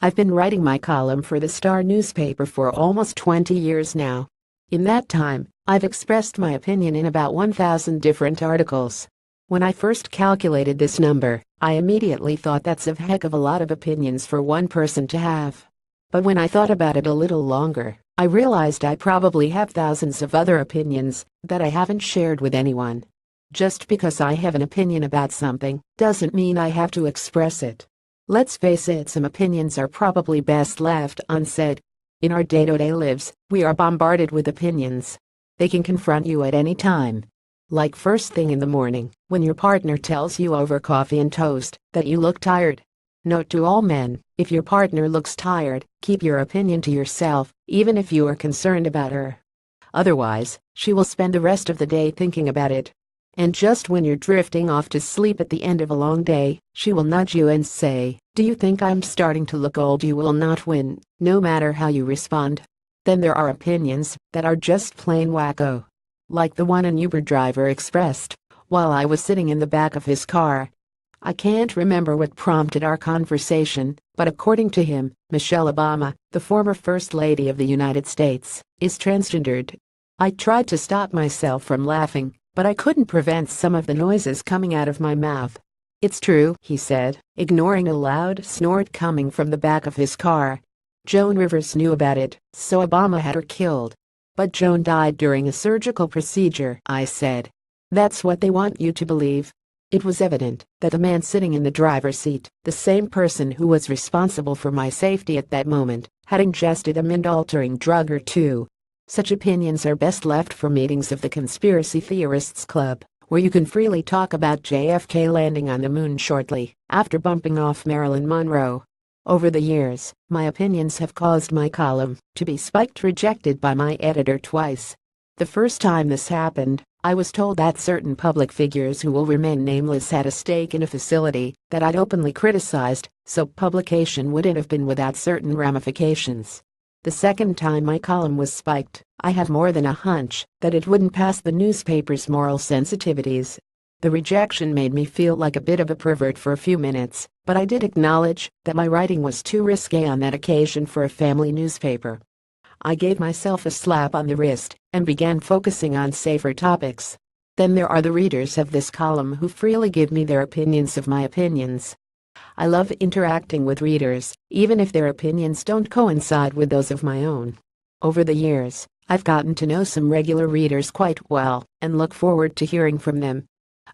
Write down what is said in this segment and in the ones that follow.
I've been writing my column for the Star newspaper for almost 20 years now. In that time, I've expressed my opinion in about 1,000 different articles. When I first calculated this number, I immediately thought that's a heck of a lot of opinions for one person to have. But when I thought about it a little longer, I realized I probably have thousands of other opinions that I haven't shared with anyone. Just because I have an opinion about something doesn't mean I have to express it. Let's face it, some opinions are probably best left unsaid. In our day-to-day lives, we are bombarded with opinions. They can confront you at any time. Like first thing in the morning, when your partner tells you over coffee and toast that you look tired. Note to all men, if your partner looks tired, keep your opinion to yourself, even if you are concerned about her. Otherwise, she will spend the rest of the day thinking about it. And just when you're drifting off to sleep at the end of a long day, she will nudge you and say, "Do you think I'm starting to look old?" You will not win, no matter how you respond. Then there are opinions that are just plain wacko. Like the one an Uber driver expressed while I was sitting in the back of his car. I can't remember what prompted our conversation, but according to him, Michelle Obama, the former First Lady of the United States, is transgendered. I tried to stop myself from laughing, but I couldn't prevent some of the noises coming out of my mouth. "It's true," he said, ignoring a loud snort coming from the back of his car. "Joan Rivers knew about it, so Obama had her killed." "But Joan died during a surgical procedure," I said. "That's what they want you to believe." It was evident that the man sitting in the driver's seat, the same person who was responsible for my safety at that moment, had ingested a mind-altering drug or two. Such opinions are best left for meetings of the Conspiracy Theorists Club, where you can freely talk about JFK landing on the moon shortly after bumping off Marilyn Monroe. Over the years, my opinions have caused my column to be spiked rejected by my editor twice. The first time this happened, I was told that certain public figures who will remain nameless had a stake in a facility that I'd openly criticized, so publication wouldn't have been without certain ramifications. The second time my column was spiked, I had more than a hunch that it wouldn't pass the newspaper's moral sensitivities. The rejection made me feel like a bit of a pervert for a few minutes, but I did acknowledge that my writing was too risque on that occasion for a family newspaper. I gave myself a slap on the wrist and began focusing on safer topics. Then there are the readers of this column who freely give me their opinions of my opinions. I love interacting with readers, even if their opinions don't coincide with those of my own. Over the years, I've gotten to know some regular readers quite well and look forward to hearing from them.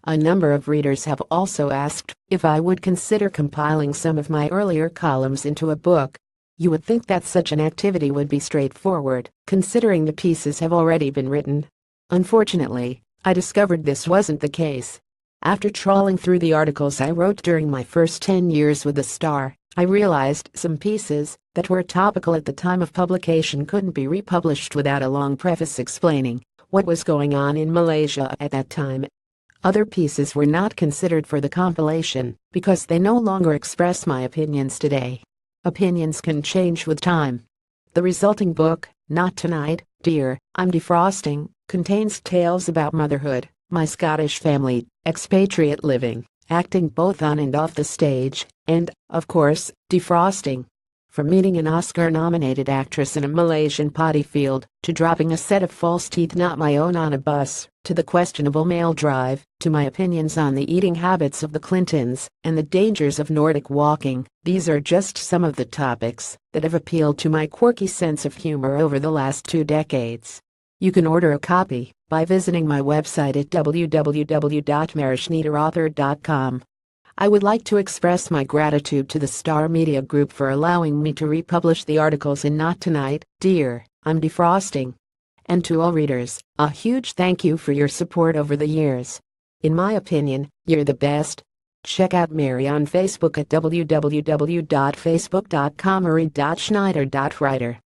A number of readers have also asked if I would consider compiling some of my earlier columns into a book. You would think that such an activity would be straightforward, considering the pieces have already been written. Unfortunately, I discovered this wasn't the case. After trawling through the articles I wrote during my first 10 years with the Star, I realized some pieces that were topical at the time of publication couldn't be republished without a long preface explaining what was going on in Malaysia at that time. Other pieces were not considered for the compilation because they no longer express my opinions today. Opinions can change with time. The resulting book, Not Tonight, Dear, I'm Defrosting, contains tales about motherhood, my Scottish family, expatriate living, acting both on and off the stage, and, of course, defrosting. From meeting an Oscar-nominated actress in a Malaysian potty field, to dropping a set of false teeth not my own on a bus, to the questionable male drive, to my opinions on the eating habits of the Clintons and the dangers of Nordic walking, these are just some of the topics that have appealed to my quirky sense of humor over the last 2 decades. You can order a copy by visiting my website at www.marischniederauthor.com. I would like to express my gratitude to the Star Media Group for allowing me to republish the articles in Not Tonight, Dear, I'm Defrosting. And to all readers, a huge thank you for your support over the years. In my opinion, you're the best. Check out Mary on Facebook at www.facebook.com or read.schneider.writer.